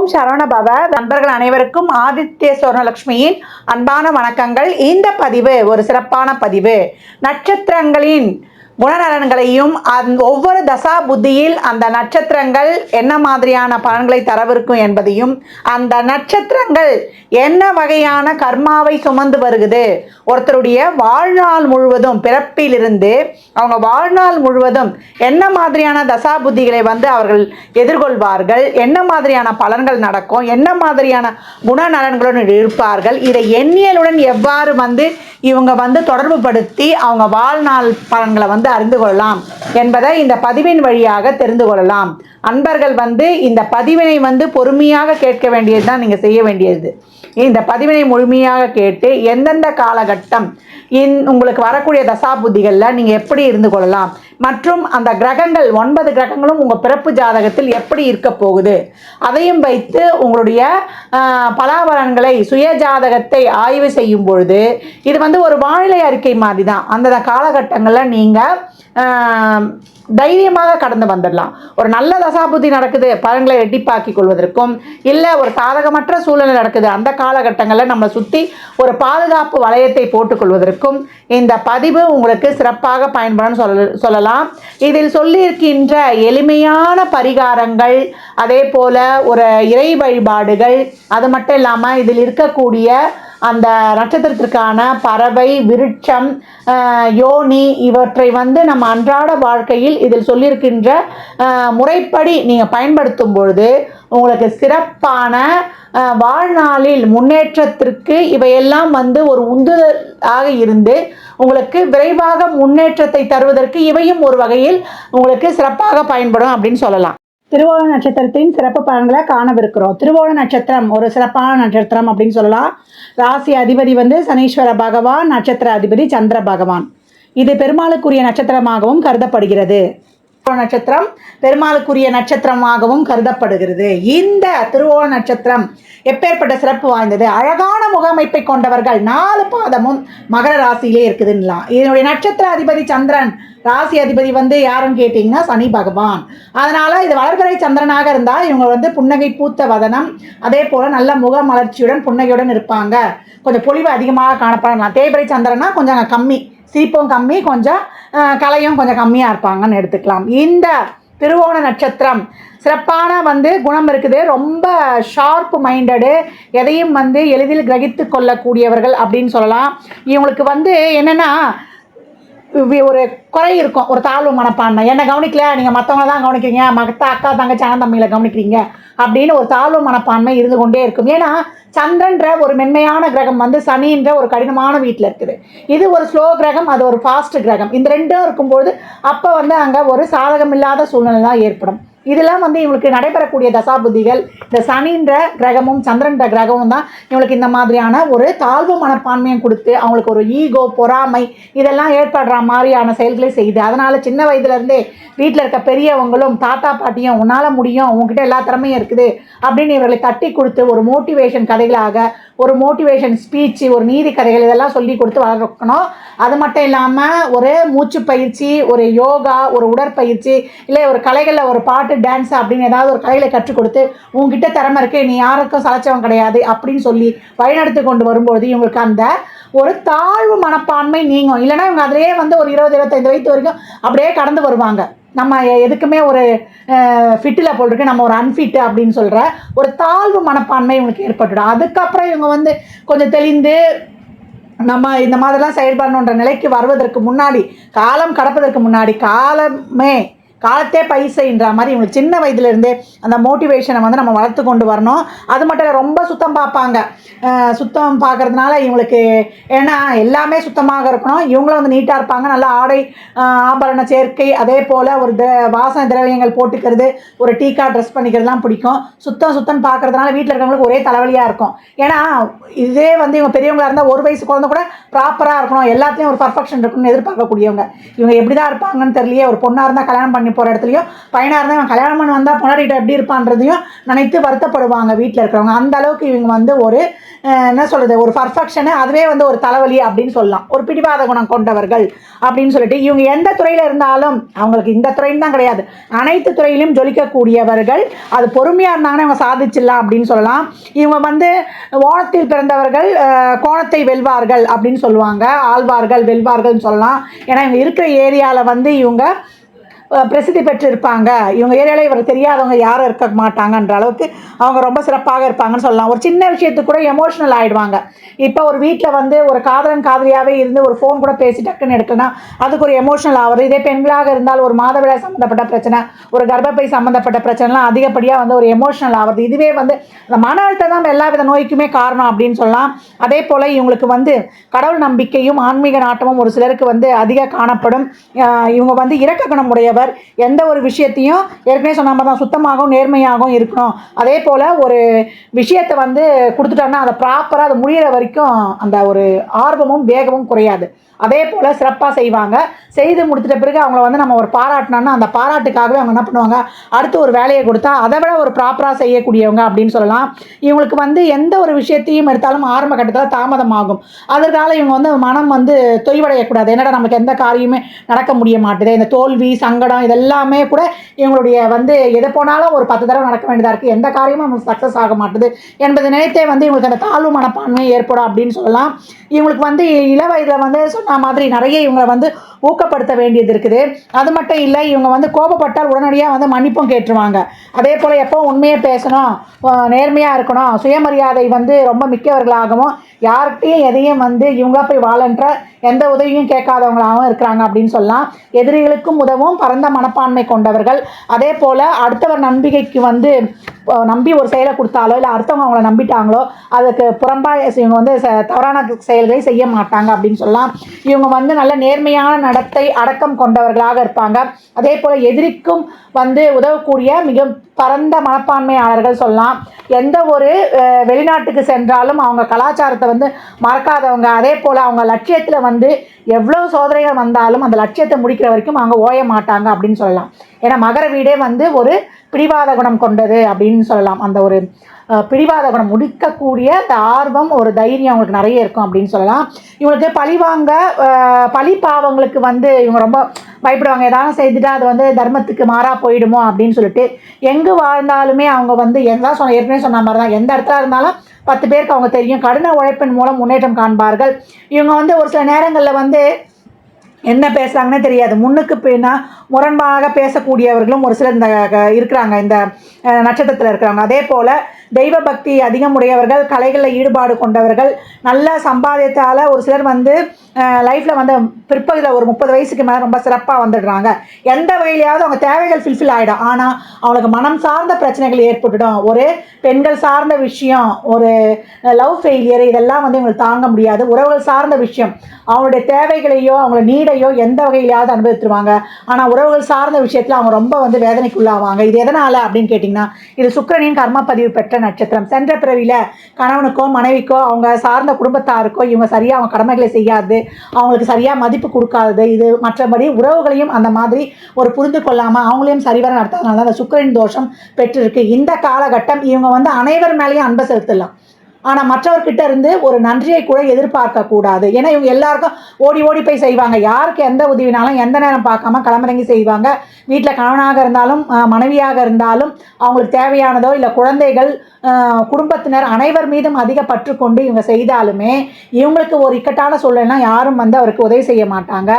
ஓம் சரவணபவ. நண்பர்கள் அனைவருக்கும் ஆதித்ய சொர்ணலட்சுமியின் அன்பான வணக்கங்கள். இந்த பதிவு ஒரு சிறப்பான பதிவு. நட்சத்திரங்களின் குணநலன்களையும் ஒவ்வொரு தசா புத்தியில் அந்த நட்சத்திரங்கள் என்ன மாதிரியான பலன்களை தரவிருக்கும் என்பதையும், அந்த நட்சத்திரங்கள் என்ன வகையான கர்மாவை சுமந்து வருகுது, ஒருத்தருடைய வாழ்நாள் முழுவதும் பிறப்பிலிருந்து அவங்க வாழ்நாள் முழுவதும் என்ன மாதிரியான தசா புத்திகளை அவர்கள் எதிர்கொள்வார்கள், என்ன மாதிரியான பலன்கள் நடக்கும், என்ன மாதிரியான குணநலன்களுடன் இருப்பார்கள், இதை எண்ணியலுடன் எவ்வாறு இவங்க தொடர்பு படுத்தி அவங்க வாழ்நாள் பலன்களை அறிந்து கொள்ளலாம் என்பதை இந்த பதிவின் வழியாக தெரிந்து கொள்ளலாம். அன்பர்கள் இந்த பதிவினை பொறுமையாக கேட்க வேண்டியதுதான் நீங்க செய்ய வேண்டியது. இந்த பதிவினை முழுமையாக கேட்டு எந்தெந்த காலகட்டம் உங்களுக்கு வரக்கூடிய தசா புத்திகளில் நீங்கள் எப்படி இருந்து கொள்ளலாம், மற்றும் அந்த கிரகங்கள் 9 கிரகங்களும் உங்கள் பிறப்பு ஜாதகத்தில் எப்படி இருக்க போகுது, அதையும் வைத்து உங்களுடைய பலாபலன்களை சுய ஜாதகத்தை ஆய்வு செய்யும் பொழுது இது ஒரு வானிலை அறிக்கை மாதிரி தான். அந்த காலகட்டங்களில் நீங்கள் தைரியமாக கடந்து வந்துடலாம். ஒரு நல்ல தசாபுத்தி நடக்குது, பலன்களை ரெட்டிப்பாக்கி கொள்வதற்கும், இல்லை ஒரு சாதகமற்ற சூழ்நிலை நடக்குது, அந்த காலகட்டங்களில் நம்மளை சுற்றி ஒரு பாதுகாப்பு வளையத்தை போட்டுக்கொள்வதற்கும் இந்த பதிவு உங்களுக்கு சிறப்பாக பயன்படும் சொல்லலாம். இதில் சொல்லியிருக்கின்ற எளிமையான பரிகாரங்கள், அதே போல் ஒரு இறை வழிபாடுகள், அது மட்டும் இல்லாமல் இதில் இருக்கக்கூடிய அந்த நட்சத்திரத்திற்கான பறவை, விருட்சம், யோனி இவற்றை நம்ம அன்றாட வாழ்க்கையில் இதில் சொல்லியிருக்கின்ற முறைப்படி நீங்கள் பயன்படுத்தும் பொழுது உங்களுக்கு சிறப்பான வாழ்நாளில் முன்னேற்றத்திற்கு இவையெல்லாம் ஒரு உந்துதலாக இருந்து உங்களுக்கு விரைவாக முன்னேற்றத்தை தருவதற்கு இவையும் ஒரு வகையில் உங்களுக்கு சிறப்பாக பயன்படும் அப்படின்னு சொல்லலாம். திருவோண நட்சத்திரத்தின் சிறப்பு பலன்களை காணவிருக்கிறோம். திருவோண நட்சத்திரம் ஒரு சிறப்பான நட்சத்திரம் அப்படின்னு சொல்லலாம். ராசி அதிபதி சனீஸ்வர பகவான், நட்சத்திர அதிபதி சந்திர பகவான். இது பெருமாளுக்குரிய நட்சத்திரமாகவும் கருதப்படுகிறது. நட்சத்திரம் பெருமாளுக்குரிய நட்சத்திரமாகவும் கருதப்படுகிறது. இந்த திருவோண நட்சத்திரம் எப்பேற்பட்ட சிறப்பு வாய்ந்தது, அழகான முகமைப்பை கொண்டவர்கள் 4 பாதமும் மகர ராசியிலே இருக்குதுன்னா. இதனுடைய நட்சத்திர அதிபதி சந்திரன், ராசி அதிபதி யாருன்னு கேட்டிங்கன்னா சனி பகவான். அதனால இது வளர்பிறை சந்திரனாக இருந்தால் இவங்க புன்னகை பூத்த வதனம், அதே போல் நல்ல முக மலர்ச்சியுடன் புன்னகையுடன் இருப்பாங்க. கொஞ்சம் பொலிவு அதிகமாக காணப்படலாம். தேய்பிறை சந்திரனா கொஞ்சம் கம்மி, சிரிப்பும் கம்மி, கொஞ்சம் கலையும் கொஞ்சம் கம்மியாக இருப்பாங்கன்னு எடுத்துக்கலாம். இந்த திருவோண நட்சத்திரம் சிறப்பான குணம் இருக்குது. ரொம்ப ஷார்ப் மைண்டடு, எதையும் எளிதில் கிரகித்து கொள்ளக்கூடியவர்கள் அப்படின்னு சொல்லலாம். இவங்களுக்கு என்னென்னா ஒரு குறை இருக்கும், ஒரு தாழ்வு மனப்பான்மை. என்ன கவனிக்கல, நீங்கள் மற்றவங்கள தான் கவனிக்கிறீங்க, மற்ற அக்கா தங்கச்சி அண்ணன் தம்பிகளை கவனிக்கிறீங்க அப்படின்னு ஒரு தாழ்வு மனப்பான்மை இருந்து கொண்டே இருக்கும். ஏன்னா சந்திரன்ற ஒரு மென்மையான கிரகம் சனின்ற ஒரு கடினமான வீட்டில் இருக்குது. இது ஒரு ஸ்லோ கிரகம், அது ஒரு ஃபாஸ்ட் கிரகம். இந்த ரெண்டும் இருக்கும்போது அப்போ அங்கே ஒரு சாதகம் இல்லாத சூழ்நிலை தான் ஏற்படும். இதெல்லாம் இவங்களுக்கு நடைபெறக்கூடிய தசாபுத்திகள். இந்த சனின்ற கிரகமும் சந்திரன்ற கிரகமும் தான் இவங்களுக்கு இந்த மாதிரியான ஒரு தாழ்வு மனப்பான்மையும் கொடுத்து அவங்களுக்கு ஒரு ஈகோ, பொறாமை இதெல்லாம் ஏற்படுற மாதிரியான செயல்களை செய்யுது. அதனால் சின்ன வயதுலேருந்தே வீட்டில் இருக்க பெரியவங்களும் தாத்தா பாட்டியும் உன்னால் முடியும், உங்ககிட்ட எல்லா திறமையும் இருக்குது அப்படின்னு இவர்களை தட்டி கொடுத்து ஒரு மோட்டிவேஷன் கதைகளாக, ஒரு மோட்டிவேஷன் ஸ்பீச்சு, ஒரு நீதி கதைகள் இதெல்லாம் சொல்லி கொடுத்து வளர்க்கணும். அது மட்டும் இல்லாமல் ஒரு மூச்சு பயிற்சி, ஒரு யோகா, ஒரு உடற்பயிற்சி, இல்லை ஒரு கலைகளில் ஒரு பாட்டு, டான்ஸ் அப்படின்னு ஏதாவது ஒரு கலைகளை கற்றுக் கொடுத்து உங்ககிட்ட திறமை இருக்கு, நீ யாருக்கும் சலைச்சவன் கிடையாது அப்படின்னு சொல்லி வழிநடத்தி கொண்டு வரும்போது இவங்களுக்கு அந்த ஒரு தாழ்வு மனப்பான்மை நீங்கும். இல்லைனா இவங்க அதிலே ஒரு 20-25 வயது வரைக்கும் அப்படியே கடந்து வருவாங்க. நம்ம எதுக்குமே ஒரு ஃபிட்டில் போட்டிருக்கு, நம்ம ஒரு அன்ஃபிட்டு அப்படின்னு சொல்கிற ஒரு தாழ்வு மனப்பான்மை இவங்களுக்கு ஏற்பட்டுடும். அதுக்கப்புறம் இவங்க கொஞ்சம் தெளிந்து நம்ம இந்த மாதிரிலாம் செயல்படணுன்ற நிலைக்கு வருவதற்கு முன்னாடி, காலம் கடப்பதற்கு முன்னாடி, காலத்தே பைசைன்ற மாதிரி இவங்க சின்ன வயதுலேருந்தே அந்த மோட்டிவேஷனை நம்ம வளர்த்து கொண்டு வரணும். அது மட்டும் இல்லை, ரொம்ப சுத்தம் பார்ப்பாங்க. சுத்தம் பார்க்குறதுனால இவங்களுக்கு ஏன்னா எல்லாமே சுத்தமாக இருக்கணும். இவங்களும் நீட்டாக இருப்பாங்க. நல்லா ஆடை ஆபரண சேர்க்கை, அதே போல் ஒரு வாசனை திரவியங்கள் போட்டுக்கிறது, ஒரு டீக்கா ட்ரெஸ் பண்ணிக்கிறதுலாம் பிடிக்கும். சுத்தம் பார்க்குறதுனால வீட்டில் இருக்கிறவங்களுக்கு ஒரே தலைவலியாக இருக்கும். ஏன்னா இதே இவங்க பெரியவங்களாக இருந்தால் 1 வயசு குழந்தை கூட ப்ராப்பராக இருக்கணும், எல்லாத்துலேயும் ஒரு பர்ஃபெக்ஷன் இருக்கணும்னு எதிர்பார்க்கக்கூடியவங்க. இவங்க எப்படி தான் இருப்பாங்கன்னு தெரியலையே. ஒரு பொண்ணாக இருந்தால் கல்யாணம் பண்ணி பண்ணி போகிற இடத்துலையும் பையனாக இருந்தால் இவன் கல்யாணம் பண்ணி வந்தால் பொண்டாட்டிகிட்ட எப்படி இருப்பான்றதையும் நினைத்து வருத்தப்படுவாங்க வீட்டில் இருக்கிறவங்க. அந்த அளவுக்கு இவங்க வந்து ஒரு என்ன சொல்கிறது, ஒரு பர்ஃபெக்ஷனு, அதுவே வந்து ஒரு தலைவலி அப்படின்னு சொல்லலாம். ஒரு பிடிவாத குணம் கொண்டவர்கள் அப்படின்னு சொல்லிட்டு இவங்க எந்த துறையில் இருந்தாலும், அவங்களுக்கு இந்த துறைன்னு தான் கிடையாது, அனைத்து துறையிலும் ஜொலிக்கக்கூடியவர்கள். அது பொறுமையாக இருந்தாங்கன்னா இவங்க சாதிச்சிடலாம் அப்படின்னு சொல்லலாம். இவங்க வந்து ஓணத்தில் பிறந்தவர்கள் கோணத்தை வெல்வார்கள் அப்படின்னு சொல்லுவாங்க. ஆழ்வார்கள் வெல்வார்கள்னு சொல்லலாம். ஏன்னா இவங்க இருக்கிற ஏரியாவில் வந்து இவங்க பிரசித்தி பெற்றிருப்பாங்க. இவங்க ஏரியாவில் இவர் தெரியாதவங்க யாரும் இருக்க மாட்டாங்கன்ற அளவுக்கு அவங்க ரொம்ப சிறப்பாக இருப்பாங்கன்னு சொல்லலாம். ஒரு சின்ன விஷயத்துக்கு கூட எமோஷ்னல் ஆகிடுவாங்க. இப்போ ஒரு வீட்டில் வந்து ஒரு காதலன் காதலியாகவே இருந்து ஒரு ஃபோன் கூட பேசி டக்குன்னு எடுக்கலாம், அதுக்கு ஒரு எமோஷ்னல் ஆகுது. இதே பெண்களாக இருந்தால் ஒரு மாதவிடாய் சம்மந்தப்பட்ட பிரச்சனை, ஒரு கர்ப்பப்பை சம்மந்தப்பட்ட பிரச்சனைலாம் அதிகப்படியாக வந்து ஒரு எமோஷ்னல் ஆகுது. இதுவே வந்து அந்த மன அழுத்தம் தான் எல்லா வித நோய்க்குமே காரணம் அப்படின்னு சொல்லலாம். அதே போல் இவங்களுக்கு வந்து கடவுள் நம்பிக்கையும் ஆன்மீக நாட்டமும் ஒரு சிலருக்கு வந்து அதிக காணப்படும். இவங்க வந்து இரக்க குணம் உடையவர். எந்த ஒரு விஷயத்தையும் ஏற்கனவே சொன்ன மாதிரி தான் சுத்தமாகவும் நேர்மையாகவும் இருக்கணும். அதே போல் ஒரு விஷயத்தை வந்து கொடுத்துட்டோம்னா அதை ப்ராப்பராக அது முடிகிற வரைக்கும் அந்த ஒரு ஆர்வமும் வேகமும் குறையாது. அதே போல் சிறப்பாக செய்வாங்க. செய்து முடிச்சிட்ட பிறகு அவங்கள வந்து நம்ம ஒரு பாராட்டினோம்னா அந்த பாராட்டுக்காகவே அவங்க என்ன பண்ணுவாங்க, அடுத்து ஒரு வேலையை கொடுத்தா அதை விட ஒரு ப்ராப்பராக செய்யக்கூடியவங்க அப்படின்னு சொல்லலாம். இவங்களுக்கு வந்து எந்த ஒரு விஷயத்தையும் எடுத்தாலும் ஆரம்ப கட்டத்தில் தாமதமாகும். அதற்காக இவங்க வந்து மனம் வந்து தொய்வடையக்கூடாது. என்னடா நமக்கு எந்த காரியமே நடக்க முடிய மாட்டுது, இந்த தோல்வி சங்கடம் இதெல்லாமே கூட இவங்களுடைய வந்து எதை போனாலும் ஒரு 10 தடவை நடக்க வேண்டியதாக இருக்குது, எந்த காரியமும் நமக்கு சக்ஸஸ் ஆக மாட்டுது என்பது நினைத்தே வந்து இவங்களுக்கு அந்த தாழ்வு மனப்பான்மை ஏற்படும் அப்படின்னு சொல்லலாம். இவங்களுக்கு வந்து இள வயதில் வந்து சொன்ன மாதிரி நிறைய இவங்க வந்து ஊக்கப்படுத்த வேண்டியது இருக்குது. அது மட்டும் இல்லை, இவங்க வந்து கோபப்பட்டால் உடனடியாக வந்து மன்னிப்பும் கேட்டுருவாங்க. அதே போல் எப்போ உண்மையை பேசணும், நேர்மையாக இருக்கணும், சுயமரியாதை வந்து ரொம்ப மிக்கவர்களாகவும் யார்கிட்டையும் எதையும் வந்து இவங்களா போய் வாழன்ற எந்த உதவியும் கேட்காதவங்களாகவும் இருக்கிறாங்க அப்படின்னு சொல்லலாம். எதிரிகளுக்கும் உதவும் பரந்த மனப்பான்மை கொண்டவர்கள். அதே போல் அடுத்தவர் நம்பிக்கைக்கு வந்து நம்பி ஒரு செயலை கொடுத்தாலோ இல்லை அடுத்தவங்க அவங்கள நம்பிட்டாங்களோ அதுக்கு புறம்பாக இவங்க வந்து தவறான செயல்களை செய்ய மாட்டாங்க அப்படின்னு சொல்லலாம். இவங்க வந்து நல்ல நேர்மையான நடத்தை அடக்கம் கொண்டவர்களாக இருப்பாங்க. அதே போல் எதிரிக்கும் வந்து உதவக்கூடிய மிக பரந்த மனப்பான்மையாளர்கள் சொல்லலாம். எந்த ஒரு வெளிநாட்டுக்கு சென்றாலும் அவங்க கலாச்சாரத்தை வந்து மறக்காதவங்க. அதே போல் அவங்க லட்சியத்தில் வந்து எவ்வளோ சோதனைகள் வந்தாலும் அந்த லட்சியத்தை முடிக்கிற வரைக்கும் அவங்க ஓய மாட்டாங்க அப்படின்னு சொல்லலாம். ஏன்னா மகர வீடே வந்து ஒரு பிடிவாத குணம் கொண்டது அப்படின்னு சொல்லலாம். அந்த ஒரு பிடிவாத குணம் முடிக்கக்கூடிய அந்த ஆர்வம் ஒரு தைரியம் அவங்களுக்கு நிறைய இருக்கும் அப்படின்னு சொல்லலாம். இவங்களுக்கு பழிவாங்க பழி பாவங்களுக்கு வந்து இவங்க ரொம்ப பயப்படுவாங்க. ஏதாவது செய்துட்டா அது வந்து தர்மத்துக்கு மாறாக போயிடுமோ அப்படின்னு சொல்லிட்டு எங்கே வாழ்ந்தாலுமே அவங்க வந்து ஏற்கனவே சொன்ன மாதிரி தான், எந்த இடத்துல இருந்தாலும் 10 பேருக்கு அவங்க தெரியும். கடின உழைப்பின் மூலம் முன்னேற்றம் காண்பார்கள். இவங்க வந்து ஒரு சில நேரங்களில் வந்து என்ன பேசுகிறாங்கன்னே தெரியாது, முன்னுக்கு பின்னா முரண்பாக பேசக்கூடியவர்களும் ஒரு சிலர் இந்த இருக்கிறாங்க, இந்த நட்சத்திரத்தில் இருக்கிறாங்க. அதே போல் தெய்வ பக்தி அதிகம் உடையவர்கள், கலைகளில் ஈடுபாடு கொண்டவர்கள், நல்ல சம்பாதியத்தால் ஒரு சிலர் வந்து லைஃப்பில் வந்து பிற்பகுதியில் ஒரு 30 வயசுக்கு மேலே ரொம்ப சிறப்பாக வந்துடுறாங்க. எந்த வகையிலையாவது அவங்க தேவைகள் ஃபில்ஃபில் ஆகிடும். ஆனால் அவங்களுக்கு மனம் சார்ந்த பிரச்சனைகள் ஏற்பட்டுடும். ஒரு பெண்கள் சார்ந்த விஷயம், ஒரு லவ் ஃபெயிலியர், இதெல்லாம் வந்து இவங்களுக்கு தாங்க முடியாது. உறவுகள் சார்ந்த விஷயம், அவங்களுடைய தேவைகளையோ அவங்களோட நீடையோ எந்த வகையிலாவது அனுபவித்துருவாங்க. ஆனால் உறவுகள் சார்ந்த விஷயத்தில் அவங்க ரொம்ப வந்து வேதனைக்குள்ளாவாங்க. இது எதனால் அப்படின்னு கேட்டிங்கன்னா, இது சுக்கிரனின் கர்ம பதிவு பெற்ற நட்சத்திரம். சென்ற பிறவியில் கணவனுக்கோ மனைவிக்கோ அவங்க சார்ந்த குடும்பத்தாருக்கோ இவங்க சரியாக அவங்க கடமைகளை செய்யாது, அவங்களுக்கு சரியாக மதிப்பு கொடுக்காதது, இது மற்றபடி உறவுகளையும் அந்த மாதிரி ஒரு புரிந்து கொள்ளாமல் அவங்களையும் சரிவர நடத்தாதனால அந்த சுக்கிரன் தோஷம் பெற்றிருக்கு. இந்த காலகட்டம் இவங்க வந்து அனைவர் மேலேயும் அன்பை செலுத்தலாம், ஆனால் மற்றவர்கிட்ட இருந்து ஒரு நன்றியை கூட எதிர்பார்க்கக்கூடாது. ஏன்னா இவங்க எல்லாருக்கும் ஓடி ஓடி போய் செய்வாங்க. யாருக்கு எந்த உதவினாலும் எந்த நேரம் பார்க்காம களமிறங்கி செய்வாங்க. வீட்டில் கணவனாக இருந்தாலும் மனைவியாக இருந்தாலும் அவங்களுக்கு தேவையானதோ இல்லை குழந்தைகள் குடும்பத்தினர் அனைவர் மீதும் அதிக பற்று கொண்டு இவங்க செய்தாலுமே இவங்களுக்கு ஒரு இக்கட்டான சூழ்நிலைனா யாரும் வந்து அவருக்கு உதவி செய்ய மாட்டாங்க.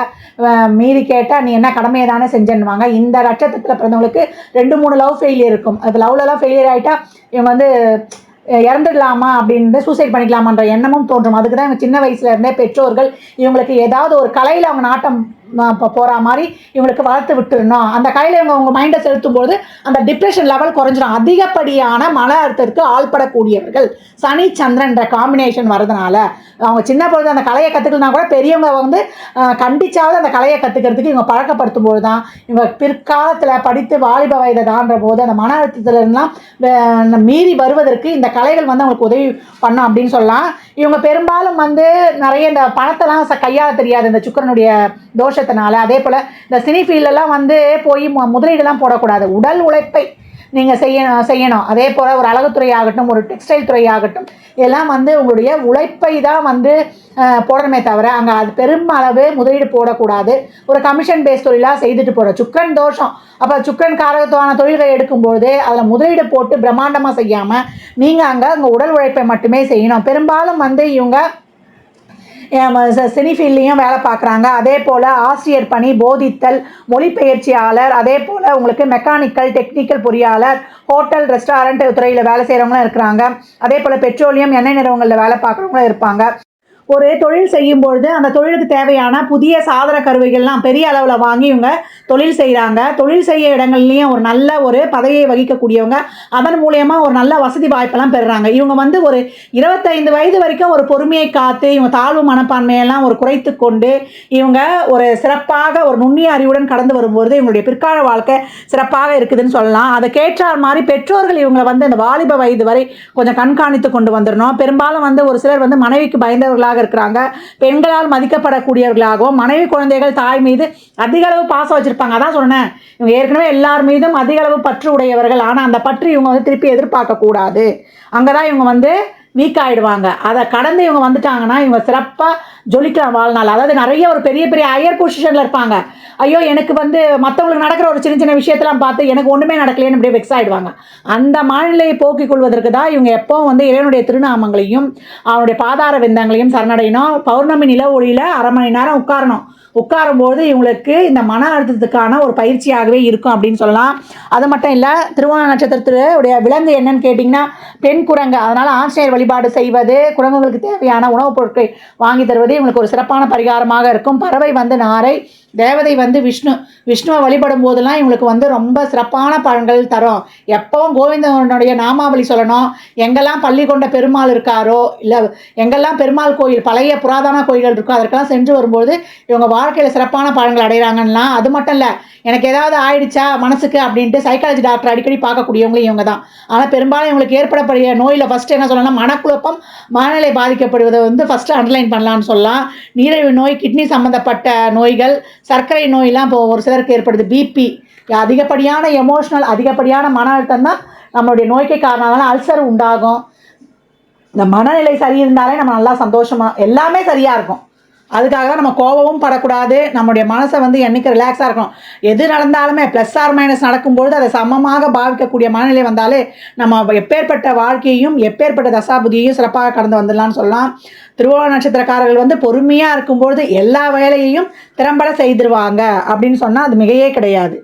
மீறி கேட்டால் நீ என்ன கடமையை தானே செஞ்சேன்னுவாங்க. இந்த நட்சத்திரத்தில் பிறந்தவங்களுக்கு 2-3 லவ் ஃபெயிலியர் இருக்கும். அது லவ்லலாம் ஃபெயிலியர் ஆகிட்டா இவங்க வந்து இறந்துடலாமா அப்படின்னு சூசைட் பண்ணிக்கலாமான்ற எண்ணமும் தோன்றும். அதுக்கு தான் இவங்க சின்ன வயசுல இருந்தே பெற்றோர்கள் இவங்களுக்கு ஏதாவது ஒரு கலையில் அவங்க நாட்டம் போகிற மாதிரி இவங்களுக்கு வளர்த்து விட்டுருணும். அந்த கலையில் இவங்க அவங்க மைண்டை செலுத்தும்போது அந்த டிப்ரெஷன் லெவல் குறைஞ்சிடும். அதிகப்படியான மன அழுத்தத்துக்கு ஆள்படக்கூடியவர்கள் சனி சந்திரன்ற காம்பினேஷன் வரதுனால அவங்க சின்ன பொழுது அந்த கலையை கற்றுக்கலாம் கூட பெரியவங்க வந்து கண்டிச்சாவது அந்த கலையை கற்றுக்கிறதுக்கு இவங்க பழக்கப்படுத்தும் போது தான் இவங்க பிற்காலத்தில் படித்து வாலிப வயதை தான்ற போது அந்த மன அழுத்தத்துலலாம் மீறி வருவதற்கு இந்த கலைகள் வந்து அவங்களுக்கு உதவி பண்ணும் அப்படின்னு சொல்லலாம். இவங்க பெரும்பாலும் வந்து நிறைய இந்த பணத்தெல்லாம் கையாள தெரியாது இந்த சுக்கிரனுடைய தோஷத்தினால. அதே போல் இந்த சினி ஃபீல்டெல்லாம் வந்து போய் முதலீடுலாம் போடக்கூடாது. உடல் உழைப்பை நீங்கள் செய்யணும். அதே போல் ஒரு அழகுத்துறை ஆகட்டும், ஒரு டெக்ஸ்டைல் துறை ஆகட்டும், இதெல்லாம் வந்து உங்களுடைய உழைப்பை தான் வந்து போடணுமே தவிர அங்கே அது பெருமளவு முதலீடு போடக்கூடாது. ஒரு கமிஷன் பேஸ் தொழிலாக செய்துட்டு போகிற சுக்கிரன் தோஷம். அப்போ சுக்கிரன் காரகத்துவான தொழில்களை எடுக்கும்போது அதில் முதலீடு போட்டு பிரம்மாண்டமாக செய்யாமல் நீங்கள் அங்கே உடல் உழைப்பை மட்டுமே செய்யணும். பெரும்பாலும் வந்து இவங்க சினி ஃபீல்ட்லேயும் வேலை பார்க்குறாங்க. அதே போல் ஆசிரியர் பணி, போதித்தல், மொழிபெயர்ச்சியாளர், அதே போல் உங்களுக்கு மெக்கானிக்கல், டெக்னிக்கல் பொறியாளர், ஹோட்டல், ரெஸ்டாரண்ட் துறையில் வேலை செய்கிறவங்களும் இருக்கிறாங்க. அதே போல் பெட்ரோலியம், எண்ணெய் நிறுவனங்களில் வேலை பார்க்குறவங்களும் இருப்பாங்க. ஒரு தொழில் செய்யும்பொழுது அந்த தொழிலுக்கு தேவையான புதிய சாதன கருவிகள்லாம் பெரிய அளவில் வாங்கி இவங்க தொழில் செய்கிறாங்க. தொழில் செய்ய இடங்கள்லேயும் ஒரு நல்ல ஒரு பதவியை வகிக்கக்கூடியவங்க, அதன் மூலயமா ஒரு நல்ல வசதி வாய்ப்பெல்லாம் பெறுறாங்க. இவங்க வந்து ஒரு 25 வயது வரைக்கும் ஒரு பொறுமையை காத்து இவங்க தாழ்வு மனப்பான்மையெல்லாம் ஒரு குறைத்து கொண்டு இவங்க ஒரு சிறப்பாக ஒரு நுண்ணிய அறிவுடன் கடந்து வரும்போது இவங்களுடைய பிற்கால வாழ்க்கை சிறப்பாக இருக்குதுன்னு சொல்லலாம். அதை கேட்டால் மாதிரி பெற்றோர்கள் இவங்களை வந்து அந்த வாலிப வயது வரை கொஞ்சம் கண்காணித்து கொண்டு வந்துடணும். பெரும்பாலும் வந்து ஒரு சிலர் வந்து மனைவிக்கு பயந்தவர்களாக இருக்கிறாங்க. பெண்களால் மதிக்கப்படக்கூடியவர்களாகவும், மனைவி குழந்தைகள் தாய் மீது அதிக அளவு பாசம் வச்சிருப்பாங்க. அதான் சொன்னேன், இவங்க ஏற்கனவே எல்லார் மீதும் அதிக அளவு பற்று உடையவர்கள். ஆனால் அந்த பற்று இவங்க வந்து திருப்பி எதிர்பார்க்க கூடாது. அங்கதான் இவங்க வந்து வீக் ஆகிடுவாங்க. அதை கடந்து இவங்க வந்துட்டாங்கன்னா இவங்க சிறப்பாக ஜொலிக்கலாம் வாழ்நாள். அதாவது நிறைய ஒரு பெரிய பெரிய ஹையர் பொசிஷனில் இருப்பாங்க. ஐயோ எனக்கு வந்து மற்றவங்களுக்கு நடக்கிற ஒரு சின்ன சின்ன விஷயத்தெல்லாம் பார்த்து எனக்கு ஒன்றுமே நடக்கலைன்னு அப்படியே வெக்ஸ் ஆகிடுவாங்க. அந்த மனநிலையை போக்கிக் கொள்வதற்கு தான் இவங்க எப்போவும் வந்து இறைவனுடைய திருநாமங்களையும் அவனுடைய பாதார விந்தங்களையும் சரணடையணும். பௌர்ணமி நில ஒளியில் 1/2 மணி நேரம் உட்காரும்போது இவங்களுக்கு இந்த மன அழுத்தத்துக்கான ஒரு பயிற்சியாகவே இருக்கும் அப்படின்னு சொல்லலாம். அது மட்டும் இல்லை, திருவோண நட்சத்திரத்துடைய விலங்கு என்னன்னு கேட்டிங்கன்னா பெண் குரங்கு. அதனால் ஆஞ்சநேயர் வழிபாடு செய்வது, குரங்குகளுக்கு தேவையான உணவுப் பொருட்களை வாங்கி தருவது இவங்களுக்கு ஒரு சிறப்பான பரிகாரமாக இருக்கும். பறவை வந்து நாரை, தேவதை வந்து விஷ்ணுவை வழிபடும் போதெல்லாம் இவங்களுக்கு வந்து ரொம்ப சிறப்பான பலன்கள் தரும். எப்பவும் கோவிந்தனுடைய நாமாவளி சொல்லணும். எங்கெல்லாம் பள்ளி கொண்ட பெருமாள் இருக்காரோ, இல்லை எங்கெல்லாம் பெருமாள் கோயில் பழைய புராதன கோயில்கள் இருக்கோ அதற்கெல்லாம் சென்று வரும்போது இவங்க வாழ்க்கையில் சிறப்பான பலன்கள் அடைகிறாங்கன்னா. அது மட்டும் இல்லை, எனக்கு ஏதாவது ஆயிடுச்சா மனசுக்கு அப்படின்ட்டு சைக்காலஜி டாக்டர் அடிக்கடி பார்க்கக்கூடியவங்களும் இவங்க தான். ஆனால் பெரும்பாலும் இவங்களுக்கு ஏற்படக்கூடிய நோயில் ஃபஸ்ட்டு என்ன சொல்லலாம், மனக்குழப்பம், மனநிலை பாதிக்கப்படுவதை வந்து ஃபஸ்ட்டு அண்டர்லைன் பண்ணலான்னு சொல்லலாம். நீரிழிவு நோய், கிட்னி சம்மந்தப்பட்ட நோய்கள், சர்க்கரை நோயெலாம் இப்போ ஒரு சிலருக்கு ஏற்படுது. பிபி, அதிகப்படியான எமோஷ்னல், அதிகப்படியான மன அழுத்தம் தான் நம்மளுடைய நோய்க்கு காரணம். அல்சர் உண்டாகும். இந்த மனநிலை சரி இருந்தாலே நம்ம நல்லா சந்தோஷமாக எல்லாமே சரியாக இருக்கும். அதுக்காக தான் நம்ம கோபமும் படக்கூடாது. நம்முடைய மனசை வந்து என்றைக்கு ரிலாக்ஸாக இருக்கணும். எது நடந்தாலுமே ப்ளஸ் ஆர் மைனஸ் நடக்கும்பொழுது அதை சமமாக பாவிக்கக்கூடிய மனநிலை வந்தாலே நம்ம எப்பேற்பட்ட வாழ்க்கையையும் எப்பேற்பட்ட தசாபுதியையும் சிறப்பாக கடந்து வந்துடலான்னு சொல்லலாம். திருவோண நட்சத்திரக்காரர்கள் வந்து பொறுமையாக இருக்கும்பொழுது எல்லா வேலையையும் திறம்பட செய்திருவாங்க அப்படின்னு சொன்னால் அது மிகையே கிடையாது.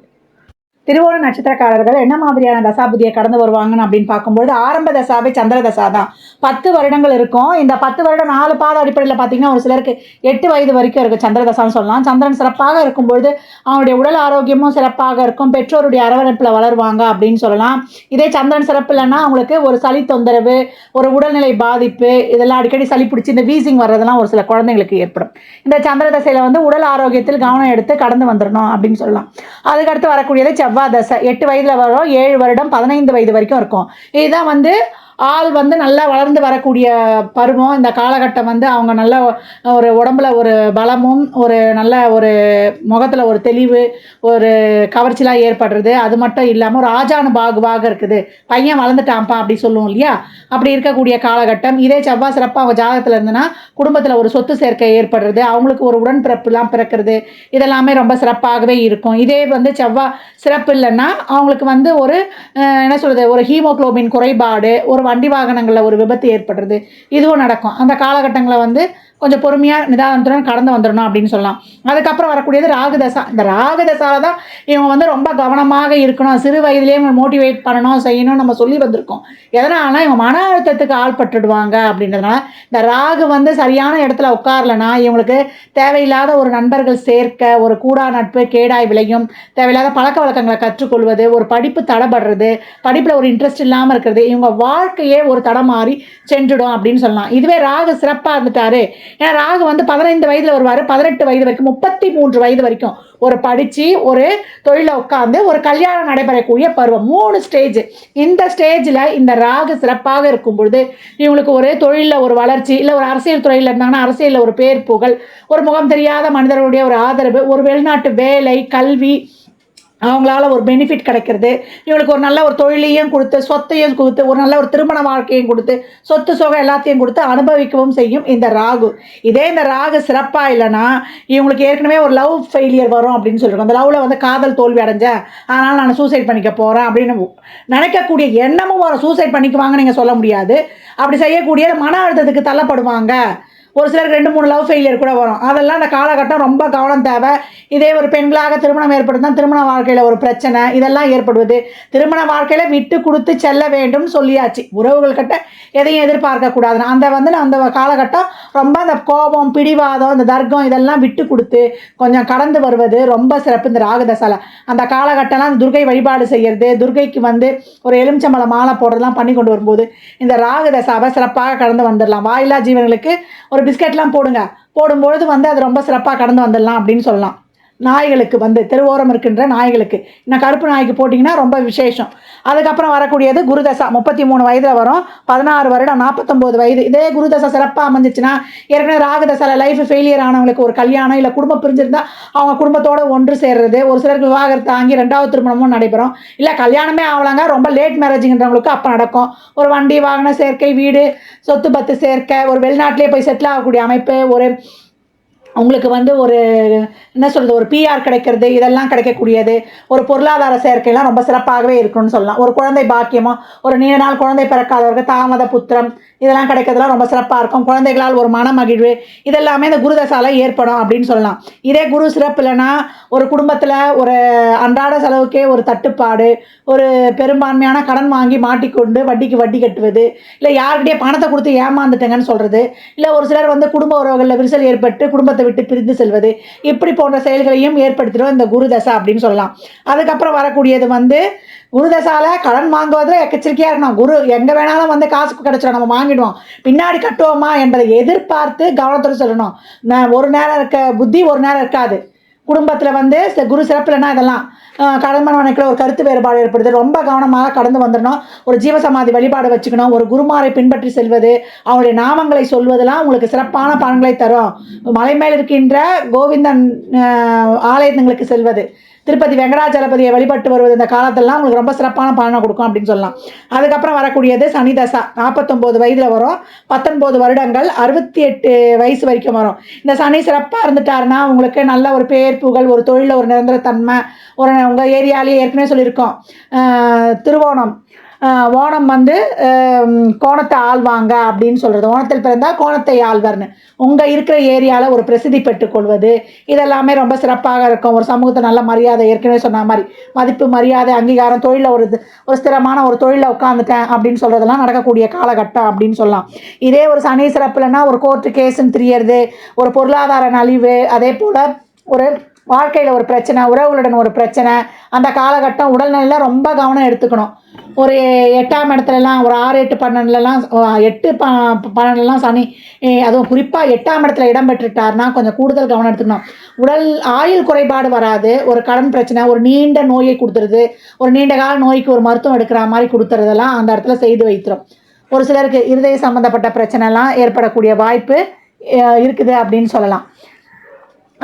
திருவோண நட்சத்திரக்காரர்கள் என்ன மாதிரியான தசாபுதியை கடந்து வருவாங்கன்னு அப்படின்னு பார்க்கும்போது ஆரம்ப தசாவே சந்திர தசா தான். 10 வருடங்கள் இருக்கும். இந்த 10 வருடம் 4 பாத அடிப்படையில் பார்த்தீங்கன்னா ஒரு சிலருக்கு 8 வயது வரைக்கும் இருக்குது சந்திர தசான்னு சொல்லலாம். சந்திரன் சிறப்பாக இருக்கும்பொழுது அவனுடைய உடல் ஆரோக்கியமும் சிறப்பாக இருக்கும். பெற்றோருடைய அரவணைப்பில் வளருவாங்க அப்படின்னு சொல்லலாம். இதே சந்திரன் சிறப்பு இல்லைன்னா அவங்களுக்கு ஒரு சளி தொந்தரவு, ஒரு உடல்நிலை பாதிப்பு, இதெல்லாம் அடிக்கடி சளி பிடிச்சி இந்த வீசிங் வர்றதெல்லாம் ஒரு சில குழந்தைங்களுக்கு ஏற்படும். இந்த சந்திர தசையில் வந்து உடல் ஆரோக்கியத்தில் கவனம் எடுத்து கடந்து வந்துடணும் அப்படின்னு சொல்லலாம். அதுக்கடுத்து வரக்கூடியது செவ்வாய் தசை. 8 வயதில் வரும், 7 வருடம் 15 வயது வரைக்கும் இருக்கும். இதுதான் வந்து ஆள் வந்து நல்லா வளர்ந்து வரக்கூடிய பருவம். இந்த காலகட்டம் வந்து அவங்க நல்ல ஒரு உடம்புல ஒரு பலமும், ஒரு நல்ல ஒரு முகத்தில் ஒரு தெளிவு, ஒரு கவர்ச்சிலாம் ஏற்படுறது. அது மட்டும் இல்லாமல் ஒரு ஆஜானுபாகுவாக இருக்குது, பையன் வளர்ந்துட்டான்ப்பா அப்படி சொல்லுவோம் இல்லையா, அப்படி இருக்கக்கூடிய காலகட்டம். இதே செவ்வாய் சிறப்பாக அவங்க ஜாதகத்தில் இருந்துன்னா குடும்பத்தில் ஒரு சொத்து சேர்க்கை ஏற்படுறது, அவங்களுக்கு ஒரு உடன்பிறப்புலாம் பிறக்கிறது, இதெல்லாமே ரொம்ப சிறப்பாகவே இருக்கும். இதே வந்து செவ்வாய் சிறப்பு இல்லைன்னா அவங்களுக்கு வந்து ஒரு என்ன சொல்கிறது, ஒரு ஹீமோக்ளோபின் குறைபாடு, ஒரு வண்டி வாகனங்களில் ஒரு விபத்து ஏற்படுறது, இதுவும் நடக்கும். அந்த காலகட்டங்களில் வந்து கொஞ்சம் பொறுமையாக நிதானத்துடன் கடந்து வந்துடணும் அப்படின்னு சொல்லலாம். அதுக்கப்புறம் வரக்கூடியது ராகுதசா. இந்த ராகுதசாவில் தான் இவங்க வந்து ரொம்ப கவனமாக இருக்கணும். சிறு வயதிலேயே இவங்க மோட்டிவேட் பண்ணணும், செய்யணும் நம்ம சொல்லி வந்திருக்கோம். எதனால்னா இவங்க மன அழுத்தத்துக்கு ஆள்பட்டுடுவாங்க அப்படின்றதுனால. இந்த ராகு வந்து சரியான இடத்துல உட்காரலைன்னா இவங்களுக்கு தேவையில்லாத ஒரு நண்பர்கள் சேர்க்க, ஒரு கூடா நட்பு கேடாய் விளையும், தேவையில்லாத பழக்க வழக்கங்களை கற்றுக்கொள்வது, ஒரு படிப்பு தடைபடுறது, படிப்பில் ஒரு இன்ட்ரெஸ்ட் இல்லாமல் இருக்கிறது, இவங்க வாழ்க்கை வாழ்க்கையே ஒரு தடமாறி சென்றுடும் அப்படின்னு சொல்லலாம். இதுவே ராகு சிறப்பாக இருந்துட்டாரு, ஏன்னா ராகு வந்து 15 வயதில் வருவார், 18 வயது வரைக்கும் 33 வயது வரைக்கும் ஒரு படித்து ஒரு தொழிலில் உட்காந்து ஒரு கல்யாணம் நடைபெறக்கூடிய பருவம் 3 ஸ்டேஜ். இந்த ஸ்டேஜில் இந்த ராகு சிறப்பாக இருக்கும் பொழுது இவங்களுக்கு ஒரு தொழிலில் ஒரு வளர்ச்சி, இல்லை ஒரு அரசியல் துறையில் இருந்தாங்கன்னா அரசியலில் ஒரு பேர் புகழ், ஒரு முகம் தெரியாத மனிதர்களுடைய ஒரு ஆதரவு, ஒரு வெளிநாட்டு வேலை, கல்வி, அவங்களால ஒரு பெனிஃபிட் கிடைக்கிறது, இவங்களுக்கு ஒரு நல்ல ஒரு தொழிலையும் கொடுத்து சொத்தையும் கொடுத்து ஒரு நல்ல ஒரு திருமண வாழ்க்கையும் கொடுத்து சொத்து சுகம் எல்லாத்தையும் கொடுத்து அனுபவிக்கவும் செய்யும் இந்த ராகு. இதே இந்த ராகு சிறப்பாக இல்லைன்னா இவங்களுக்கு ஏற்கனவே ஒரு லவ் ஃபெயிலியர் வரும் அப்படின்னு சொல்லியிருக்கோம். அந்த லவ்வில் வந்து காதல் தோல்வி அடைஞ்சேன், அதனால் நான் சூசைட் பண்ணிக்க போகிறேன் அப்படின்னு நினைக்கக்கூடிய எண்ணமும் வரும். சூசைட் பண்ணிக்குவாங்கன்னு நீங்கள் சொல்ல முடியாது. அப்படி செய்யக்கூடிய மன அழுத்தத்துக்கு தள்ளப்படுவாங்க. ஒரு சிலருக்கு 2-3 லவ் ஃபெயிலியர் கூட வரும். அதெல்லாம் அந்த காலகட்டம் ரொம்ப கவனம் தேவை. இதே ஒரு பெண்களாக திருமணம் ஏற்படுத்தினா திருமண வாழ்க்கையில் ஒரு பிரச்சனை இதெல்லாம் ஏற்படுவது. திருமண வாழ்க்கையில் விட்டு கொடுத்து செல்ல வேண்டும் சொல்லியாச்சு. உறவுகள்கிட்ட எதையும் எதிர்பார்க்கக்கூடாதுன்னு அந்த காலகட்டம் ரொம்ப அந்த கோபம், பிடிவாதம், இந்த தர்க்கம் இதெல்லாம் விட்டு கொடுத்து கொஞ்சம் கடந்து வருவது ரொம்ப சிறப்பு. இந்த ராகுதசால அந்த காலகட்டம்லாம் அந்த துர்கை வழிபாடு செய்கிறது, துர்கைக்கு வந்து ஒரு எலுமிச்சம்பழ மாலை போடுறதுலாம் பண்ணி கொண்டு வரும்போது இந்த ராகுதசாவை சிறப்பாக கடந்து வந்துடலாம். வாயிலா ஜீவன்களுக்கு ஒரு பிஸ்கெட்லாம் போடும்பொழுது வந்து அது ரொம்ப சிறப்பாக கடந்து வந்துடலாம் அப்படின்னு சொல்லலாம். நாய்களுக்கு வந்து தெருவோரம் இருக்கின்ற நாய்களுக்கு இன்னும் கருப்பு நாய்க்கு போட்டிங்கன்னா ரொம்ப விசேஷம். அதுக்கப்புறம் வரக்கூடியது குருதசா 33 வயதில் வரும், 16 வருடம் 49 வயது. இதே குருதசா சிறப்பாக அமைஞ்சிச்சுன்னா ஏற்கனவே ராகுதசால லைஃப் ஃபெயிலியர் ஆனவங்களுக்கு ஒரு கல்யாணம் இல்லை குடும்பம் பிரிஞ்சிருந்தா அவங்க குடும்பத்தோடு ஒன்று சேர்றது, ஒரு சிலருக்கு விவாகரத்து ஆகி 2வது திருமணமும் நடைபெறும். இல்லை கல்யாணமே ஆகலாங்க, ரொம்ப லேட் மேரேஜுங்கிறவங்களுக்கு அப்போ நடக்கும். ஒரு வண்டி வாகன சேர்க்கை, வீடு சொத்து பத்து சேர்க்கை, ஒரு வெளிநாட்டிலே போய் செட்டில் ஆகக்கூடிய அமைப்பு, ஒரு உங்களுக்கு வந்து ஒரு என்ன சொல்கிறது ஒரு பிஆர் கிடைக்கிறது, இதெல்லாம் கிடைக்கக்கூடியது. ஒரு பொருளாதார சேர்க்கைலாம் ரொம்ப சிறப்பாகவே இருக்குன்னு சொல்லலாம். ஒரு குழந்தை பாக்கியமோ, ஒரு நீண்ட நாள் குழந்தை பிறக்காதவர்கள் தாமத புத்திரம் இதெல்லாம் கிடைக்கிறதுலாம் ரொம்ப சிறப்பாக இருக்கும். குழந்தைகளால் ஒரு மன மகிழ்வு இதெல்லாமே இந்த குருதசால ஏற்படும் அப்படின்னு சொல்லலாம். இதே குரு சிறப்பு இல்லைன்னா ஒரு குடும்பத்தில் ஒரு அன்றாட செலவுக்கே ஒரு தட்டுப்பாடு, ஒரு பெரும்பான்மையான கடன் வாங்கி மாட்டிக்கொண்டு வட்டிக்கு வட்டி கட்டுவது, இல்லை யார்கிட்டயே பணத்தை கொடுத்து ஏமாந்துட்டேங்கன்னு சொல்கிறது, இல்லை ஒரு சிலர் வந்து குடும்ப உறவுகளில் விரிசல் ஏற்பட்டு குடும்பத்தை விட்டு பிரிந்து செல்வது, இப்படி போன்ற செயல்களையும் ஏற்படுத்திடும் இந்த குருதசா அப்படின்னு சொல்லலாம். அதுக்கப்புறம் வரக்கூடியது வந்து குருதசால கடன் வாங்குவதில் எச்சரிக்கையாக இருக்கணும். குரு எங்கே வேணாலும் வந்து காசு கிடச்சிடும், நம்ம வாங்கிடுவோம், பின்னாடி கட்டுவோமா என்பதை எதிர்பார்த்து கவனத்தோடு சொல்லணும். ஒரு நேரம் இருக்க புத்தி ஒரு நேரம் இருக்காது. குடும்பத்தில் வந்து குரு சிறப்புலன்னா இதெல்லாம் கடன் மனைக்குள்ள ஒரு கருத்து வேறுபாடு ஏற்படுது, ரொம்ப கவனமாக கடந்து வந்துடணும். ஒரு ஜீவசமாதி வழிபாடு வச்சுக்கணும். ஒரு குருமாரை பின்பற்றி செல்வது, அவங்களுடைய நாமங்களை சொல்வதெல்லாம் உங்களுக்கு சிறப்பான பலன்களை தரும். மலை மேல் இருக்கின்ற கோவிந்தன் ஆலயங்களுக்கு செல்வது, திருப்பதி வெங்கடாச்சலபதியை வழிபட்டு வருவது இந்த காலத்திலலாம் உங்களுக்கு ரொம்ப சிறப்பான பலனை கொடுக்கும் அப்படின்னு சொல்லலாம். அதுக்கப்புறம் வரக்கூடியது சனிதசா 49 வயதில் வரும், 19 வருடங்கள் 68 வயசு வரைக்கும் வரும். இந்த சனி சிறப்பாக இருந்துட்டாருன்னா உங்களுக்கு நல்ல ஒரு பேர் புகழ், ஒரு தொழிலில் ஒரு நிரந்தரத்தன்மை, ஒரு உங்கள் ஏரியாலேயே ஏற்கனவே சொல்லியிருக்கோம் திருவோணம் ஓணம் வந்து கோணத்தை ஆள்வாங்க அப்படின்னு சொல்கிறது. ஓணத்தில் பிறந்தால் கோணத்தை ஆள்வார்னு உங்கள் இருக்கிற ஏரியாவில் ஒரு பிரசித்தி பெற்றுக்கொள்வது இதெல்லாமே ரொம்ப சிறப்பாக இருக்கும். ஒரு சமூகத்தை நல்ல மரியாதை, ஏற்கனவே சொன்ன மாதிரி மதிப்பு, மரியாதை, அங்கீகாரம், தொழிலில் ஒரு ஸ்திரமான ஒரு தொழிலில் உட்காந்துட்டேன் அப்படின்னு சொல்கிறதெல்லாம் நடக்கக்கூடிய காலகட்டம் அப்படின்னு சொல்லலாம். இதே ஒரு சனி சிறப்புலன்னா ஒரு கோர்ட்டு கேஸுன்னு தெரியறது, ஒரு பொருளாதார நலிவு, அதே போல் ஒரு வாழ்க்கையில் ஒரு பிரச்சனை, உறவுகளுடன் ஒரு பிரச்சனை, அந்த காலகட்டம் உடல்நிலையில் ரொம்ப கவனம் எடுத்துக்கணும். ஒரு 8ஆம் இடத்துலலாம் ஒரு 6, 8, 12லலாம் 8, 12லலாம் சனி, அதுவும் குறிப்பாக 8ஆம் இடத்துல இடம் பெற்றுட்டார்னா கொஞ்சம் கூடுதல் கவனம் எடுத்துக்கணும். உடல் ஆயுள் குறைபாடு வராது, ஒரு கடன் பிரச்சனை, ஒரு நீண்ட நோயை கொடுத்துருது, ஒரு நீண்ட கால நோய்க்கு ஒரு மருத்துவம் எடுக்கிற மாதிரி கொடுத்துறதெல்லாம் அந்த இடத்துல செய்து வைத்திரும். ஒரு சிலருக்கு இருதய சம்மந்தப்பட்ட பிரச்சனைலாம் ஏற்படக்கூடிய வாய்ப்பு இருக்குது அப்படின்னு சொல்லலாம்.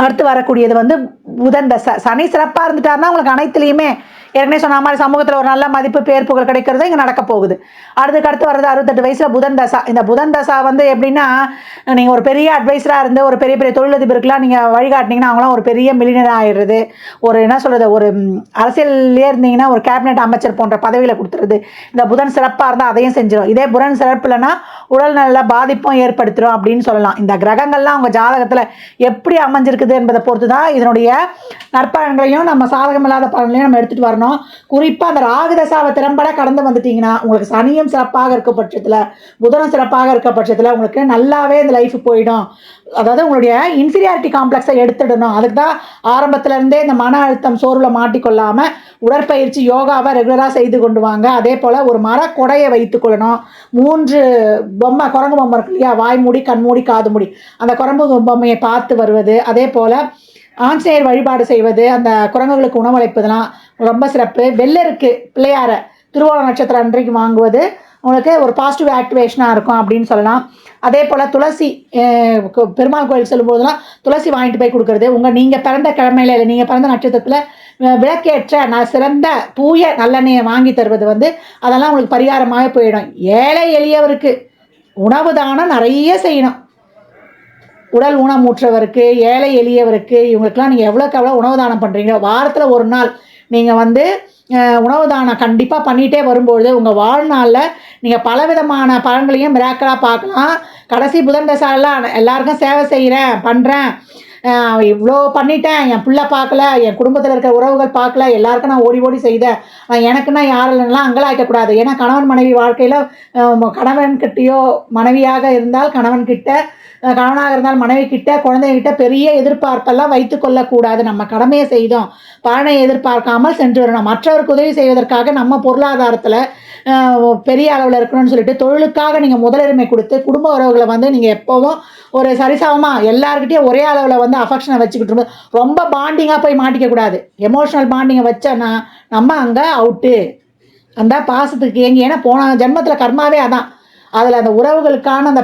அடுத்து வரக்கூடியது வந்து புதன் தசை. சனி சிறப்பாக இருந்துட்டாருன்னா உங்களுக்கு அனைத்துலேயுமே ஏற்கனவே சொன்ன மாதிரி சமூகத்தில் ஒரு நல்ல மதிப்பு, பேர் புகழ் கிடைக்கிறது இங்கே நடக்க போகுது. அடுத்து வர்றது 68 வயசில் புதன் தசா. இந்த புதன் தசா வந்து எப்படின்னா நீங்கள் ஒரு பெரிய அட்வைஸராக இருந்து ஒரு பெரிய பெரிய தொழிலதிபருக்கெலாம் நீங்கள் வழிகாட்டினீங்கன்னா அவங்களாம் ஒரு பெரிய மில்லியனர் ஆகிடுறது. ஒரு என்ன சொல்கிறது, ஒரு அரசியல்லே இருந்தீங்கன்னா ஒரு கேபினெட் அமைச்சர் போன்ற பதவியில் கொடுத்துருது. இந்த புதன் சிறப்பாக இருந்தால் அதையும் செஞ்சிடும். இதே புதன் சிறப்பு இல்லைன்னா உடல் நல்ல பாதிப்பும் ஏற்படுத்திடும் அப்படின்னு சொல்லலாம். இந்த கிரகங்கள்லாம் உங்கள் ஜாதகத்தில் எப்படி அமைஞ்சிருக்குது என்பதை பொறுத்து தான் இதனுடைய நற்பலன்களையும் நம்ம சாதகமில்லாத பலன்களையும் நம்ம எடுத்துகிட்டு வரணும். கொள்ளணும். குறிப்பாக அந்த ராகு தசாவை திறம்பட கடந்து வந்துட்டிங்கன்னா உங்களுக்கு சனியும் சிறப்பாக இருக்க பட்சத்தில், புதனும் சிறப்பாக இருக்க பட்சத்தில் உங்களுக்கு நல்லாவே இந்த லைஃப் போயிடும். அதாவது உங்களுடைய இன்ஃபீரியாரிட்டி காம்ப்ளெக்ஸை எடுத்துடணும். அதுக்கு தான் ஆரம்பத்துலேருந்தே இந்த மன அழுத்தம் சோர்வில் மாட்டிக்கொள்ளாமல் உடற்பயிற்சி யோகாவை ரெகுலராக செய்து கொண்டு வாங்க. அதே போல் ஒரு மரக்கொடையை வைத்துக்கொள்ளணும். 3 பொம்மை, குரங்கு பொம்மை இருக்கு இல்லையா, வாய் மூடி கண் மூடி காது மூடி, அந்த குரங்கு பொம்மையை பார்த்து வருவது, அதே போல் ஆஞ்சநேயர் வழிபாடு செய்வது, அந்த குரங்குகளுக்கு உணவளிப்பதெல்லாம் ரொம்ப சிறப்பு. வெள்ளருக்கு பிள்ளையாரை திருவோண நட்சத்திரம் அன்றைக்கு வாங்குவது உங்களுக்கு ஒரு பாசிட்டிவ் ஆக்டிவேஷனாக இருக்கும் அப்படின்னு சொல்லலாம். அதே போல் துளசி, பெருமாள் கோயில் செல்லும்போதெல்லாம் துளசி வாங்கிட்டு போய் கொடுக்குறது, நீங்கள் பிறந்த கிழமையில இல்லை நீங்கள் பிறந்த நட்சத்திரத்தில் விளக்கேற்ற சிறந்த தூய நல்லெண்ணெயை வாங்கி தருவது அதெல்லாம் உங்களுக்கு பரிகாரமாக போயிடும். ஏழை எளியவருக்கு உணவு தானம் நிறைய செய்யணும். உடல் ஊனமுற்றவருக்கு, ஏழை எளியவருக்கு, இவங்களுக்கெல்லாம் நீங்கள் எவ்வளோக்கு எவ்வளோ உணவு தானம் பண்ணுறீங்களோ, வாரத்தில் ஒரு நாள் நீங்கள் உணவு தானம் கண்டிப்பாக பண்ணிகிட்டே வரும்பொழுது உங்கள் வாழ்நாளில் நீங்கள் பலவிதமான பலன்களையும் மிராக்கலாக பார்க்கலாம். கடைசி புதன் தசாலாம் எல்லாருக்கும் சேவை செய்கிறேன், பண்ணுறேன், இவ்வளோ பண்ணிட்டேன், என் பிள்ளை பார்க்கல, என் குடும்பத்தில் இருக்கிற உறவுகள் பார்க்கல, எல்லாருக்கும் நான் ஓடி ஓடி செய்தேன், எனக்குன்னா யாரும் இல்லைன்னா அங்கலாய்க்கக்கூடாது. ஏன்னா கணவன் மனைவி வாழ்க்கையில் கணவன்கிட்டயோ மனைவியாக இருந்தால் கணவனாக இருந்தால் மனைவி கிட்ட, குழந்தைகிட்ட பெரிய எதிர்பார்ப்பெல்லாம் வைத்து கொள்ளக்கூடாது. நம்ம கடமையை செய்தோம், பலனை எதிர்பார்க்காமல் சென்று வரணும். மற்றவருக்கு உதவி செய்வதற்காக நம்ம பொருளாதாரத்தில் பெரிய அளவில் இருக்கணும்னு சொல்லிட்டு தொழிலுக்காக நீங்கள் முதலுரிமை கொடுத்து குடும்ப உறவுகளை நீங்கள் எப்போவும் ஒரு சரிசமமாக எல்லாருக்கிட்டையும் ஒரே அளவில் அஃபெக்ஷனை வச்சுக்கிட்டு ரொம்ப பாண்டிங்காக போய் மாட்டிக்கக்கூடாது. எமோஷனல் பாண்டிங்கை வச்சோன்னா நம்ம அங்கே அவுட்டு. அந்த பாசத்துக்கு ஏன்னா போன ஜென்மத்தில் கர்மாவே அதான். அதில் அந்த உறவுகளுக்கான அந்த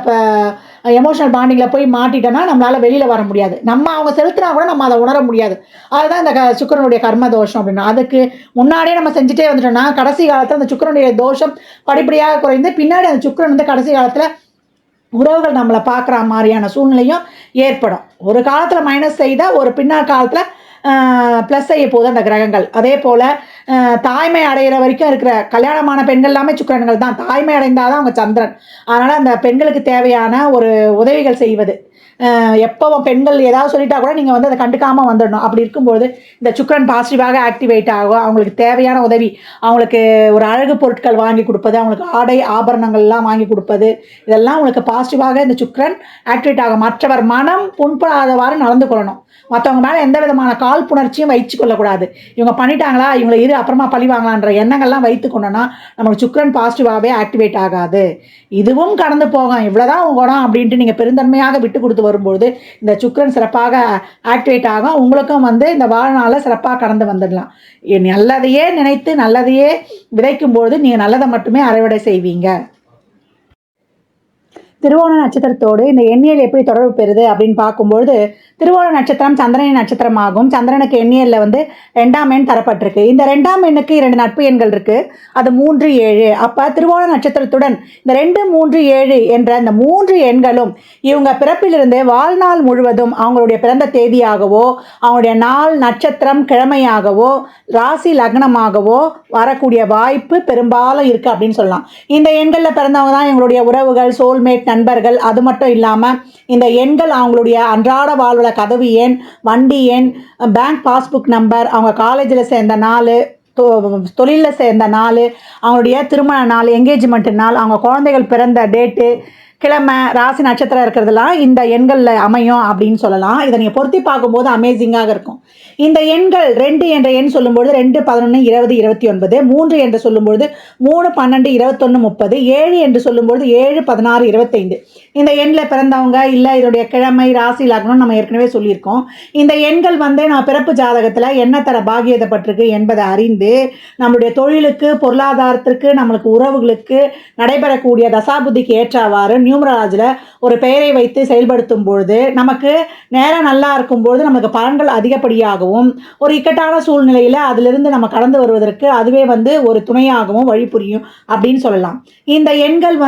எமோஷனல் பாண்டிங்கில் போய் மாட்டிட்டோன்னா நம்மளால் வெளியில் வர முடியாது. அவங்க செலுத்தினா கூட நம்ம அதை உணர முடியாது. அதுதான் இந்த சுக்கிரனுடைய கர்ம தோஷம் அப்படின்னா. அதுக்கு முன்னாடியே நம்ம செஞ்சுட்டே வந்துட்டோம்னா கடைசி காலத்தில் அந்த சுக்கிரனுடைய தோஷம் படிப்படியாக குறைந்து பின்னாடி அந்த சுக்கிரன் கடைசி காலத்தில் உறவுகள் நம்மளை பார்க்குற மாதிரியான சூழ்நிலையும் ஏற்படும். ஒரு காலத்தில் மைனஸ் செய்தால் ஒரு பின்னால் காலத்தில் ப்ளஸ் செய்ய போகுது அந்த கிரகங்கள். அதே போல் தாய்மை அடைகிற வரைக்கும் இருக்கிற கல்யாணமான பெண்கள் எல்லாமே சுக்கிரன்கள் தான். தாய்மை அடைந்தால் தான் அவங்க சந்திரன். அதனால் அந்த பெண்களுக்கு தேவையான ஒரு உதவிகள் செய்வது, எப்போவும் பெண்கள் ஏதாவது சொல்லிட்டா கூட நீங்கள் அதை கண்டுக்காமல் வந்துடணும். அப்படி இருக்கும்போது இந்த சுக்கிரன் பாசிட்டிவாக ஆக்டிவேட் ஆகும். அவங்களுக்கு தேவையான உதவி, அவங்களுக்கு ஒரு அழகு பொருட்கள் வாங்கி கொடுப்பது, அவங்களுக்கு ஆடை ஆபரணங்கள்லாம் வாங்கி கொடுப்பது, இதெல்லாம் அவங்களுக்கு பாசிட்டிவாக இந்த சுக்கிரன் ஆக்டிவேட் ஆகும். மற்றவர் மனம் புண்படாதவாறு நடந்து கொள்ளணும். மற்றவங்க மேலே எந்த விதமான காழ்ப்புணர்ச்சியும் வச்சு கொள்ளக்கூடாது. இவங்க பண்ணிட்டாங்களா, இவங்களை அப்புறமா பழிவாங்களான்ற எண்ணங்கள்லாம் வைத்து கொண்டோன்னா நமக்கு சுக்கிரன் பாசிட்டிவாகவே ஆக்டிவேட் ஆகாது. இதுவும் கடந்து போகும், இவ்வளோதான் உங்கள் குணம் அப்படின்ட்டு நீங்கள் பெருந்தன்மையாக விட்டு கொடுத்து வரும்பொழுது இந்த சுக்கிரன் சிறப்பாக ஆக்டிவேட் ஆகும். உங்களுக்கும் இந்த வாழ்நாளில் சிறப்பாக கடந்து வந்துடலாம். நல்லதையே நினைத்து நல்லதையே விதைக்கும்பொழுது நீங்கள் நல்லதை மட்டுமே அறுவடை செய்வீங்க. திருவோண நட்சத்திரத்தோடு இந்த எண்ணியல் எப்படி தொடர்பு பெறுது அப்படின்னு பார்க்கும்பொழுது, திருவோண நட்சத்திரம் சந்திரனின் நட்சத்திரமாகும். சந்திரனுக்கு எண்ணியலில் 2ஆம் எண் தரப்பட்டிருக்கு. இந்த 2ஆம் எண்ணுக்கு 2 நட்பு எண்கள் இருக்குது. அது 3, 7. அப்போ திருவோண நட்சத்திரத்துடன் இந்த 2, 3, 7 என்ற இந்த 3 எண்களும் இவங்க பிறப்பிலிருந்து வாழ்நாள் முழுவதும் அவங்களுடைய பிறந்த தேதியாகவோ, அவங்களுடைய நாள் நட்சத்திரம் கிழமையாகவோ, ராசி லக்னமாகவோ வரக்கூடிய வாய்ப்பு பெரும்பாலும் இருக்குது அப்படின்னு சொல்லலாம். இந்த எண்களில் பிறந்தவங்க தான் எங்களுடைய உறவுகள், சோல்மேட், நண்பர்கள். அது மட்டும் இல்லாமல் இந்த எண்கள் அவங்களுடைய அன்றாட வாழ்வில் கதவு எண், வண்டி எண், பேங்க் பாஸ்புக் நம்பர், அவங்க காலேஜில் சேர்ந்த நாள், தொழிலில் சேர்ந்த நாள், அவங்களுடைய திருமண நாள், என்கேஜ்மெண்ட் நாள், அவங்க குழந்தைகள் பிறந்த டேட்டு, கிழமை, ராசி நட்சத்திரம் இருக்கிறதுலாம் இந்த எண்களில் அமையும் அப்படின்னு சொல்லலாம். இதை நீங்கள் பொருத்தி பார்க்கும்போது அமேசிங்காக இருக்கும். இந்த எண்கள் 2 என்ற எண் சொல்லும்போது 2, 11, 20, 29, 3 என்று சொல்லும்போது 3, 12, 21, 30, 7 என்று சொல்லும்போது 7, 16, 25. இந்த எண்ணில் பிறந்தவங்க இல்லை இதோடைய கிழமை, ராசி லக்னம் நம்ம ஏற்கனவே சொல்லியிருக்கோம். இந்த எண்கள் நம்ம பிறப்பு ஜாதகத்தில் என்ன தர பாகியதப்பட்டிருக்கு என்பதை அறிந்து நம்மளுடைய தொழிலுக்கு, பொருளாதாரத்திற்கு, நம்மளுக்கு உறவுகளுக்கு நடைபெறக்கூடிய தசாபுத்திக்கு ஏற்றவாறு நியூமராலஜியில் ஒரு பெயரை வைத்து செயல்படுத்தும் பொழுது நமக்கு நேரம் நல்லா இருக்கும்பொழுது நமக்கு பலன்கள் அதிகப்படியாகவும், ஒரு இக்கட்டான சூழ்நிலையில் அதிலிருந்து நம்ம கடந்து வருவதற்கு அதுவே ஒரு துணையாகவும் வழிபுரியும் அப்படின்னு சொல்லலாம். இந்த எண்கள்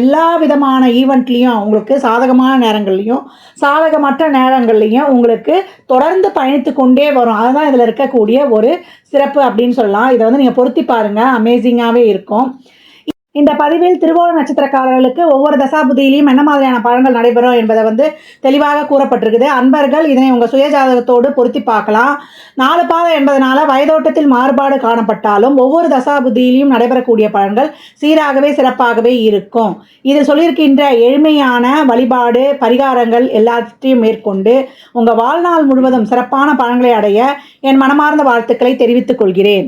எல்லா விதமான ஈவெண்ட்லேயும் உங்களுக்கு சாதகமான நேரங்கள்லையும் சாதகமற்ற நேரங்கள்லையும் உங்களுக்கு தொடர்ந்து பயணித்து கொண்டே வரும். அதுதான் இதில் இருக்கக்கூடிய ஒரு சிறப்பு அப்படின்னு சொல்லலாம். இதை நீங்கள் பொருத்தி பாருங்கள், அமேசிங்காகவே இருக்கும். இந்த பதிவில் திருவோண நட்சத்திரக்காரர்களுக்கு ஒவ்வொரு தசாபுதியிலையும் என்ன மாதிரியான பலன்கள் நடைபெறும் என்பதை தெளிவாக கூறப்பட்டிருக்குது. அன்பர்கள் இதனை உங்கள் சுயஜாதகத்தோடு பொருத்தி பார்க்கலாம். 4 பாதம் என்பதனால வயதோட்டத்தில் மாறுபாடு காணப்பட்டாலும் ஒவ்வொரு தசாபுதியிலையும் நடைபெறக்கூடிய பலன்கள் சீராகவே சிறப்பாகவே இருக்கும். இது சொல்லியிருக்கின்ற எளிமையான வழிபாடு பரிகாரங்கள் எல்லாத்தையும் மேற்கொண்டு உங்கள் வாழ்நாள் முழுவதும் சிறப்பான பலன்களை அடைய என் மனமார்ந்த வாழ்த்துக்களை தெரிவித்துக் கொள்கிறேன்.